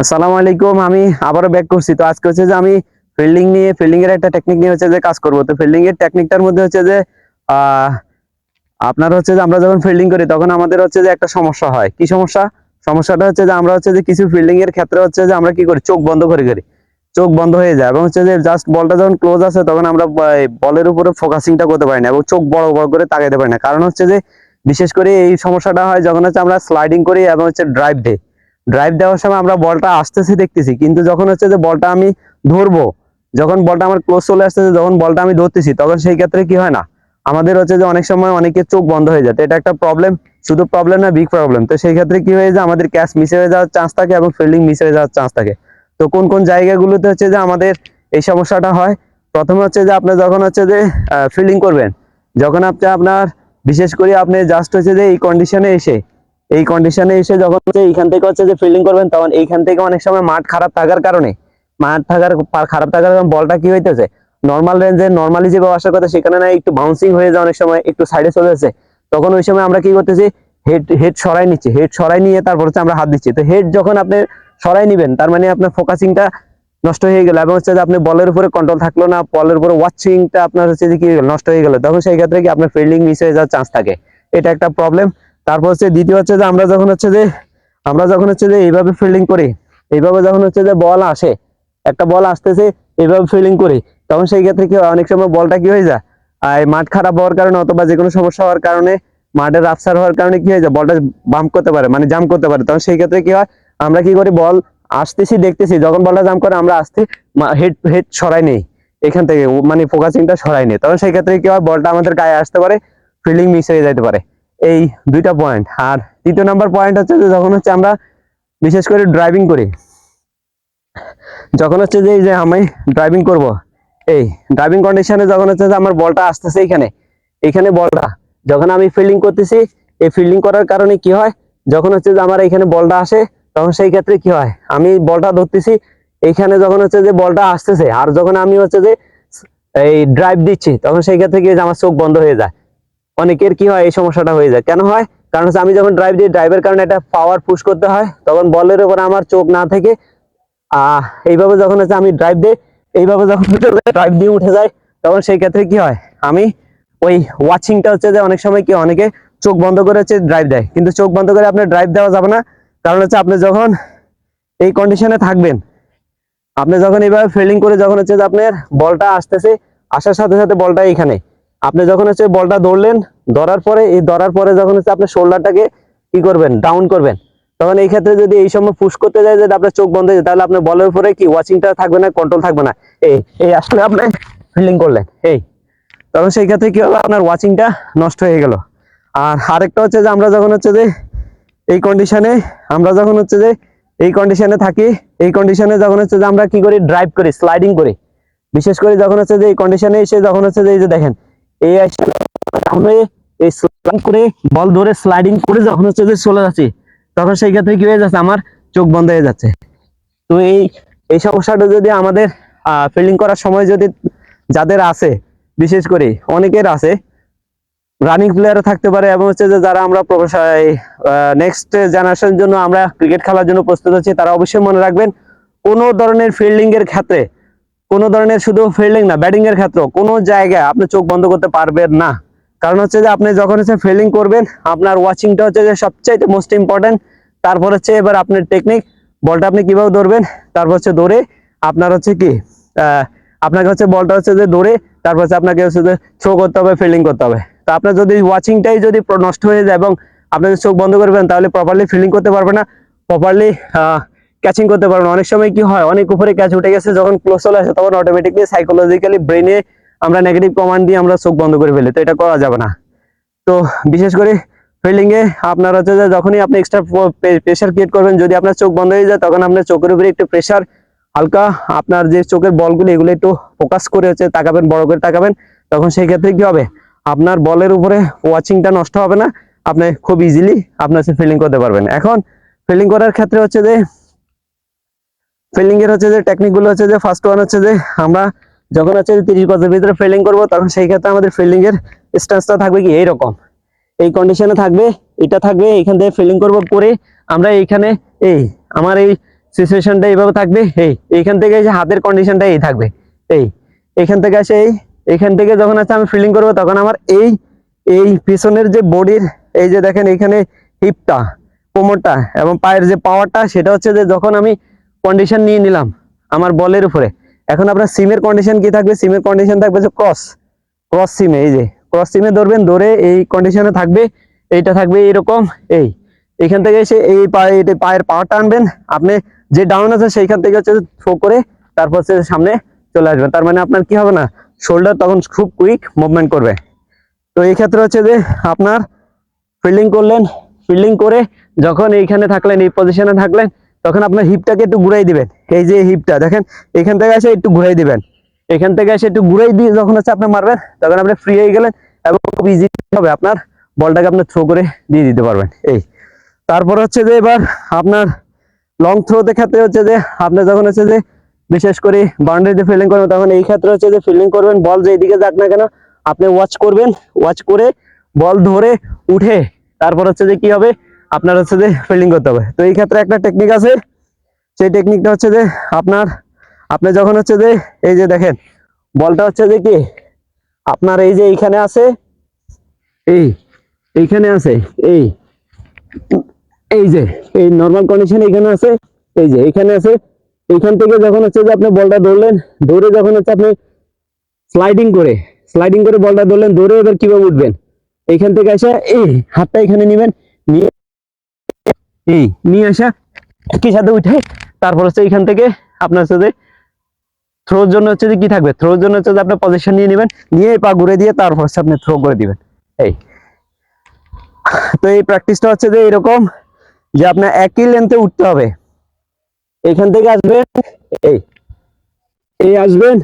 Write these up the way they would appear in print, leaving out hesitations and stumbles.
আসসালামু আলাইকুম। আমি আবারও ব্যাক করছি। তো আজকে হচ্ছে যে আমি ফিল্ডিং এর একটা টেকনিক নিয়ে হচ্ছে যে কাজ করব। তো ফিল্ডিং এর টেকনিকটার মধ্যে হচ্ছে যে আহ আপনার হচ্ছে যে আমরা যখন ফিল্ডিং করি তখন আমাদের হচ্ছে যে একটা সমস্যা হয়। কি সমস্যা? সমস্যাটা হচ্ছে যে আমরা হচ্ছে যে কিছু ফিল্ডিং এর ক্ষেত্রে হচ্ছে যে আমরা কি করি, চোখ বন্ধ করে করি, চোখ বন্ধ হয়ে যায় এবং হচ্ছে যে জাস্ট বলটা যখন ক্লোজ আছে তখন আমরা বলের উপরে ফোকাসিংটা করতে পারি না এবং চোখ বড় বড় করে তাকাইতে পারি না। কারণ হচ্ছে যে বিশেষ করে এই সমস্যাটা হয় যখন হচ্ছে আমরা স্লাইডিং করি এবং হচ্ছে ড্রাইভ দেওয়ার সময় আমরা বলটা আসতেছে দেখতেছি, কিন্তু যখন হচ্ছে যে বলটা আমি ধরবো, যখন বলটা আমার ক্লোজ চলে আসতেছে, যখন বলটা আমি ধরতেছি তখন সেই ক্ষেত্রে কি হয় না, আমাদের হচ্ছে যে অনেক সময় অনেকের চোখ বন্ধ হয়ে যায়। তো এটা একটা প্রবলেম, শুধু প্রবলেম না, বিগ প্রবলেম। তো সেই ক্ষেত্রে কি হয়ে যায়, আমাদের ক্যাচ মিস হয়ে যাওয়ার চান্স থাকে এবং ফিল্ডিং মিস হয়ে যাওয়ার চান্স থাকে। তো কোন কোন জায়গাগুলোতে হচ্ছে যে আমাদের এই সমস্যাটা হয়? প্রথমে হচ্ছে যে আপনি যখন হচ্ছে যে ফিল্ডিং করবেন, যখন আপনার বিশেষ করে আপনি জাস্ট হচ্ছে যে এই কন্ডিশনে এসে যখন হচ্ছে এইখান থেকে হচ্ছে যে ফিল্ডিং করবেন, তখন এইখান থেকে অনেক সময় মাঠ খারাপ থাকার কারণে বলটা কি হইতেছে, নর্মাল রেঞ্জে নর্মালি যেভাবে আসার কথা সেখানে না একটু বাউন্সিং হয়ে যায়, অনেক সময় একটু সাইডে চলে যাচ্ছে। তখন ওই সময় আমরা কি করতেছি, হেড সরাই নিচ্ছি, হেড সরাই নিয়ে তারপর হচ্ছে আমরা হাত দিচ্ছি। তো হেড যখন আপনি সরাই নিবেন তার মানে আপনার ফোকাসিংটা নষ্ট হয়ে গেল এবং হচ্ছে যে আপনি বলের উপরে কন্ট্রোল থাকলো না, বলের উপরে ওয়াচিংটা আপনার হচ্ছে যে কি নষ্ট হয়ে গেল, তখন সেই ক্ষেত্রে কি আপনার ফিল্ডিং মিস হয়ে যাওয়ার চান্স থাকে। এটা একটা প্রবলেম। তারপর হচ্ছে দ্বিতীয় হচ্ছে যে আমরা যখন হচ্ছে যে এইভাবে ফিল্ডিং করি, এইভাবে যখন হচ্ছে যে বল আসে, একটা বল আসতেছে, এইভাবে ফিল্ডিং করি, তখন সেই ক্ষেত্রে কি হয়, অনেক সময় বলটা কি হয়ে যায়, আর মাঠ খারাপ হওয়ার কারণে অথবা যে কোনো সমস্যা হওয়ার কারণে, মাঠের রাফসার হওয়ার কারণে কি হয়ে যায়, বলটা বাম্প করতে পারে, মানে জাম্প করতে পারে। তখন সেই ক্ষেত্রে কি হয়, আমরা কি করি, বল আসতেছি দেখতেছি, যখন বলটা জাম্প করে আমরা আসতে হেড হেড সরাই নেই এখান থেকে, মানে ফোকাসিংটা সরাই নেই, তখন সেই ক্ষেত্রে কি হয়, বলটা আমাদের গায়ে আসতে পারে, ফিল্ডিং মিস হয়ে যেতে পারে। এই দুইটা পয়েন্ট। আর তৃতীয় নাম্বার পয়েন্ট হচ্ছে যে যখন হচ্ছে আমরা বিশেষ করে ড্রাইভিং করি, যখন হচ্ছে যে এই যে আমি ড্রাইভিং করব, এই ড্রাইভিং কন্ডিশনে যখন হচ্ছে যে আমার বলটা আসতেছে এখানে, এখানে বলটা যখন আমি ফিল্ডিং করতেছি, এই ফিল্ডিং করার কারণে কি হয়, যখন হচ্ছে যে আমার এখানে বলটা আসে, তখন সেই ক্ষেত্রে কি হয়, আমি বলটা ধরতেছি এইখানে, যখন হচ্ছে যে বলটা আসতেছে আর যখন আমি হচ্ছে যে এই ড্রাইভ দিচ্ছি, তখন সেই ক্ষেত্রে কি হয়, আমার চোখ বন্ধ হয়ে যায়। অনেকের কি হয়, এই সমস্যাটা হয়ে যায়। কেন হয়? কারণ হচ্ছে আমি যখন ড্রাইভ দিই, ড্রাইভের কারণে একটা পাওয়ার পুশ করতে হয়, তখন বলের উপর আমার চোখ না থেকে এইভাবে যখন হচ্ছে আমি ড্রাইভ দিই, এইভাবে যখন ড্রাইভ দিয়ে উঠে যায়, তখন সেই ক্ষেত্রে কি হয়, আমি ওই ওয়াচিংটা হচ্ছে যে অনেক সময় কি অনেকে চোখ বন্ধ করে হচ্ছে ড্রাইভ দেয়, কিন্তু চোখ বন্ধ করে আপনার ড্রাইভ দেওয়া যাবে না। কারণ হচ্ছে আপনি যখন এই কন্ডিশনে থাকবেন, আপনি যখন এইভাবে ফিল্ডিং করে যখন হচ্ছে যে আপনার বলটা আসতেছে, আসার সাথে সাথে বলটা এইখানে, আপনি যখন হচ্ছে বলটা ধরলেন, ধরার পরে যখন হচ্ছে আপনি শোল্ডারটাকে কি করবেন, ডাউন করবেন, তখন এই ক্ষেত্রে যদি এই সময় পুশ করতে যায়, যদি আপনার চোখ বন্ধ হয়ে যায়, তাহলে আপনার বলের উপরে কি ওয়াচিংটা থাকবে না, কন্ট্রোল থাকবে না। এই এই আসলে আপনি ফিল্ডিং করলেন, তখন সেই ক্ষেত্রে কি হবে, আপনার ওয়াচিংটা নষ্ট হয়ে গেল। আর আরেকটা হচ্ছে যে আমরা যখন হচ্ছে যে এই কন্ডিশনে থাকি, এই কন্ডিশনে যখন হচ্ছে যে আমরা কি করি, ড্রাইভ করি, স্লাইডিং করি, বিশেষ করে যখন হচ্ছে যে এই কন্ডিশনে এসে যখন হচ্ছে যে এই যে দেখেন, এই আমরা এই স্লাইডিং করে বল ধরে স্লাইডিং করে যখন হচ্ছে যে চলে যাচ্ছি, তখন সেই ক্ষেত্রে কি হয়ে যাচ্ছে, আমার চোখ বন্ধ হয়ে যাচ্ছে। তো এই সমস্যাটা যদি আমাদের ফিল্ডিং করার সময় যদি যাদের আছে, বিশেষ করে অনেকের আছে, রানিং প্লেয়ারও থাকতে পারে এবং হচ্ছে যে যারা আমরা নেক্সট জেনারেশনের জন্য আমরা ক্রিকেট খেলার জন্য প্রস্তুত হচ্ছি, তারা অবশ্যই মনে রাখবেন, কোনো ধরনের ফিল্ডিং এর ক্ষেত্রে, কোনো ধরনের শুধু ফিল্ডিং না, ব্যাটিং এর ক্ষেত্রে কোনো জায়গায় আপনি চোখ বন্ধ করতে পারবেন না। কারণ হচ্ছে যে আপনি যখন হচ্ছে ফিল্ডিং করবেন, আপনার ওয়াচিংটা হচ্ছে যে সবচাইতে মোস্ট ইম্পর্টেন্ট। তারপর হচ্ছে এবার আপনার টেকনিক, বলটা আপনি কিভাবে ধরবেন, তারপর হচ্ছে ধরে আপনার হচ্ছে কি আপনাকে হচ্ছে বলটা হচ্ছে যে ধরে তারপর হচ্ছে আপনাকে হচ্ছে যে থ্রো করতে হবে, ফিল্ডিং করতে হবে। তো আপনার যদি ওয়াচিংটাই যদি নষ্ট হয়ে যায় এবং আপনি যদি চোখ বন্ধ করবেন, তাহলে প্রপারলি ফিল্ডিং করতে পারবে না, প্রপারলি ক্যাচিং করতে পারবে না। অনেক সময় কি হয়, অনেক উপরে ক্যাচ উঠে গেছে, যখন ক্লোজ চলে আসে তখন অটোমেটিকলি সাইকোলজিক্যালি ব্রেনে আমরা নেগেটিভ কমান্ড দিয়ে আমরা চোখ বন্ধ করে ফেলি। তো এটা করা যাবে না। তো বিশেষ করে ফিল্ডিং এ আপনার হচ্ছে যে যখনই আপনি এক্সট্রা প্রেশার ক্রিয়েট করবেন, যদি আপনার চোখ বন্ধ হয়ে যায়, তখন আপনার চোখের উপরে একটু প্রেশার, হালকা আপনার যে চোখের বলগুলো এগুলো একটু ফোকাস করে হচ্ছে তাকাবেন, বড় করে তাকাবেন। তখন সেই ক্ষেত্রে কি হবে, আপনার বলের উপরে ওয়াচিংটা নষ্ট হবে না, আপনি খুব ইজিলি আপনার ফিল্ডিং করতে পারবেন। এখন ফিল্ডিং করার ক্ষেত্রে হচ্ছে যে ফিল্ডিং এর হচ্ছে যে টেকনিক গুলো হচ্ছে যে ফার্স্ট ওয়ান হচ্ছে যে আমরা যখন হচ্ছে 30 গজের ভিতরে ফিল্ডিং করব, তখন সেই ক্ষেত্রে আমাদের ফিল্ডিং এর স্ট্যান্সটা থাকবে কি এইরকম, এই কন্ডিশনে থাকবে, এটা থাকবে, এখান থেকে ফিল্ডিং করব, করে আমরা এইখানে এই আমার এই সিচুয়েশনটা এইভাবে থাকবে। এইখান থেকে এসে হাতের কন্ডিশনটা এই থাকবে। এইখান থেকে আসে এইখান থেকে যখন আছে আমি ফিলিং করবো, তখন আমার এই পিছনের যে বডির এই যে দেখেন এখানে হিপটা, কোমরটা এবং পায়ের যে পাওয়ারটা, সেটা হচ্ছে যে যখন আমি কন্ডিশন নিয়ে নিলাম আমার বলের উপরে, এখন আপনার সিমের কন্ডিশন কি থাকবে? সিমের কন্ডিশন থাকবে যে ক্রস সিমে, এই যে ক্রস সিমে ধরবেন, ধরে এই কন্ডিশনে থাকবে, এইটা থাকবে এইরকম। এইখান থেকে এসে এই পায়ের পাওয়ারটা আনবেন আপনি, যে ডাউন আছে সেইখান থেকে হচ্ছে থ্রো করে তারপর হচ্ছে সামনে চলে আসবেন। তার মানে আপনার কি হবে না, শোল্ডার তখন খুব কুইক মুভমেন্ট করবে। তো এই ক্ষেত্রে হচ্ছে যে আপনার ফিল্ডিং করলেন, ফিল্ডিং করে যখন এইখানে থাকলেন, এই পজিশনে থাকলেন, তখন আপনার হিপটাকে একটু ঘুরাই দিবেন। এই যে হিপটা দেখেন এখান থেকে এসে একটু ঘুরাই দিবেন, এখান থেকে এসে একটু ঘুরাই দিয়ে যখন হচ্ছে আপনি মারবেন, তখন আপনি ফ্রি হয়ে গেলেন এবং খুব ইজি হবে আপনার বলটাকে আপনি থ্রো করে দিয়ে দিতে পারবেন। তারপর হচ্ছে যে এবার আপনার লং থ্রোতে ক্ষেত্রে হচ্ছে যে আপনি যখন হচ্ছে যে বিশেষ করে বাউন্ডারিতে ফিল্ডিং করবেন, তখন এই ক্ষেত্রে হচ্ছে যে ফিল্ডিং করবেন, বল যে এইদিকে যাক না কেন আপনি ওয়াচ করবেন, ওয়াচ করে বল ধরে উঠে তারপর হচ্ছে যে কি হবে আপনার হচ্ছে যে ফিল্ডিং করতে হবে। তো এই ক্ষেত্রে একটা টেকনিক আছে, সেই টেকনিকটা হচ্ছে যে আপনি যখন হচ্ছে যে এই যে দেখেন বলটা হচ্ছে যে কি আপনার এই যে এইখানে আছে, এইখানে আছে, এই যে এই নর্মাল কন্ডিশন এখানে আছে, এই যে এখানে আছে, এইখান থেকে যখন হচ্ছে যে আপনি বলটা ধরলেন, ধরে যখন হচ্ছে আপনি স্লাইডিং করে বলটা ধরলেন, ধরে এবার কিভাবে উঠবেন, এইখান থেকে আসা এই হাতটা এখানে নেবেন, নিয়ে আসা একই সাথে উঠে তারপর হচ্ছে এইখান থেকে আপনার হচ্ছে যে থ্রোর জন্য হচ্ছে যে কি থাকবে, থ্রোর জন্য হচ্ছে যে আপনার পজিশন নিয়ে নেবেন, নিয়ে পা ঘুরে দিয়ে তারপর হচ্ছে আপনি থ্রো করে দিবেন। তো এই প্র্যাকটিসটা হচ্ছে যে এরকম যে আপনার একই লেন্থে উঠতে হবে। এখান থেকে আসবেন, আসবেন,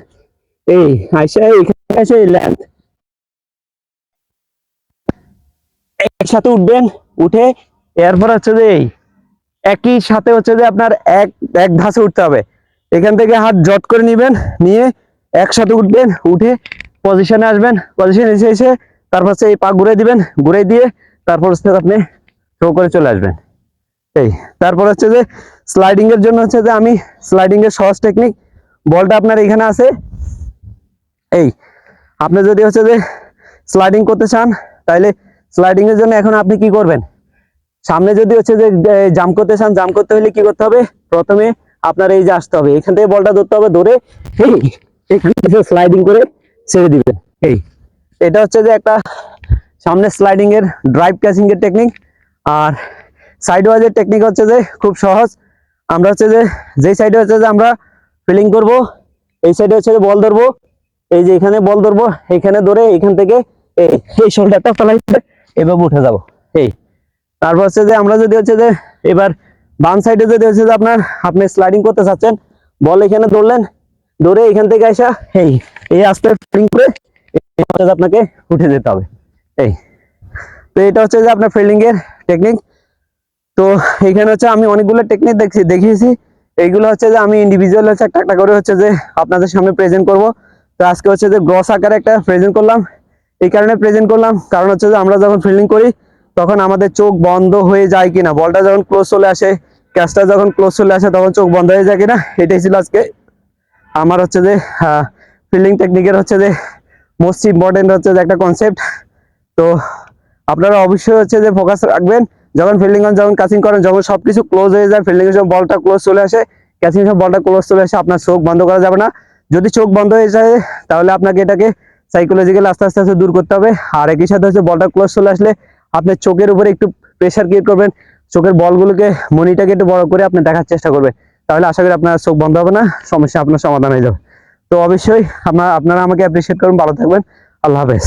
আইসা এইখানে এসে লেন্থ একসাথে উঠবেন, উঠে এরপর হচ্ছে যে একই সাথে হচ্ছে যে আপনার এক ধাসে উঠতে হবে। এখান থেকে হাত জট করে নিবেন, নিয়ে একসাথে উঠবেন, উঠে পজিশনে আসবেন, পজিশনে এসে তারপর হচ্ছে এই পা ঘুরে দিবেন, ঘুরে দিয়ে তারপর হচ্ছে আপনি থ্রো করে চলে আসবেন। তারপর হচ্ছে যে স্লাইডিং এর জন্য হচ্ছে যে আমি স্লাইডিং এর সহজ টেকনিক, বলটা আপনার এখানে আছে, আপনি যদি হচ্ছে যে স্লাইডিং করতে চান, তাহলে স্লাইডিং এর জন্য এখন আপনি কি করবেন, সামনে যদি হচ্ছে যে জাম্প করতে চান, জাম্প করতে হলে কি করতে হবে, প্রথমে আপনার এই যে আসতে হবে, এখান থেকে বলটা ধরতে হবে, ধরে এখান থেকে স্লাইডিং করে ছেড়ে দিবেন। এটা হচ্ছে যে একটা সামনে স্লাইডিং এর ড্রাইভ ক্যাচিং এর টেকনিক। আর সাইড ওয়াইজের টেকনিক হচ্ছে যে খুব সহজ, আমরা হচ্ছে যে যেই সাইডে হচ্ছে যে আমরা ফিলিং করব, এই সাইডে হচ্ছে যে বল ধরবো, এই যে এখানে বল ধরবো, এখানে ধরে এখান থেকে এই শোল্ডারটা ফেলাই এভাবে উঠে যাবো। তারপর হচ্ছে যে আমরা যদি হচ্ছে যে এবার বাম সাইডে যদি হচ্ছে যে আপনি স্লাইডিং করতে চাচ্ছেন, বল এখানে ধরলেন, ধরে এখান থেকে আসা এই আস্তে ফিলিং করে আপনাকে উঠে যেতে হবে। তো এটা হচ্ছে যে আপনার ফিল্ডিং এর টেকনিক। তো এখানে হচ্ছে আমি অনেকগুলো টেকনিক দেখিয়েছি, এইগুলো হচ্ছে যে আমি ইন্ডিভিজুয়াল হচ্ছে একটা করে হচ্ছে যে আপনাদের সামনে প্রেজেন্ট করব। তো আজকে হচ্ছে যে গ্রস আকারে একটা প্রেজেন্ট করলাম, এই কারণে প্রেজেন্ট করলাম কারণ হচ্ছে যে আমরা যখন ফিল্ডিং করি তখন আমাদের চোখ বন্ধ হয়ে যায় কিনা, বলটা যখন ক্লোজ চলে আসে, ক্যাচটা যখন ক্লোজ চলে আসে তখন চোখ বন্ধ হয়ে যায় কিনা, এটাই ছিল আজকে আমার হচ্ছে যে ফিল্ডিং টেকনিকের হচ্ছে যে মোস্ট ইম্পর্টেন্ট হচ্ছে যে একটা কনসেপ্ট। তো আপনারা অবশ্যই হচ্ছে যে ফোকাস রাখবেন যখন ফিল্ডিং করেন, যখন ক্যাচিং করেন, যখন সবকিছু ক্লোজ হয়ে যায়, ফিল্ডিং এর সময় বলটা ক্লোজ চলে আসে, ক্যাচিং এর সময় বলটা ক্লোজ চলে আসে, আপনার চোখ বন্ধ করা যাবে না। যদি চোখ বন্ধ হয়ে যায় তাহলে আপনাকে এটাকে সাইকোলজিক্যালি আস্তে আস্তে দূর করতে হবে। আর একই সাথে হচ্ছে বলটা ক্লোজ চলে আসলে আপনি চোখের উপরে একটু প্রেশার ক্রিয়েট করবেন, চোখের বলগুলোকে মনিটাকে একটু বড় করে আপনি দেখার চেষ্টা করবেন, তাহলে আশা করি আপনার চোখ বন্ধ হবে না, সমস্যা আপনার সমাধান হয়ে যাবে। তো অবশ্যই আপনারা আমাকে অ্যাপ্রিসিয়েট করুন, ভালো থাকবেন, আল্লাহ হাফেজ।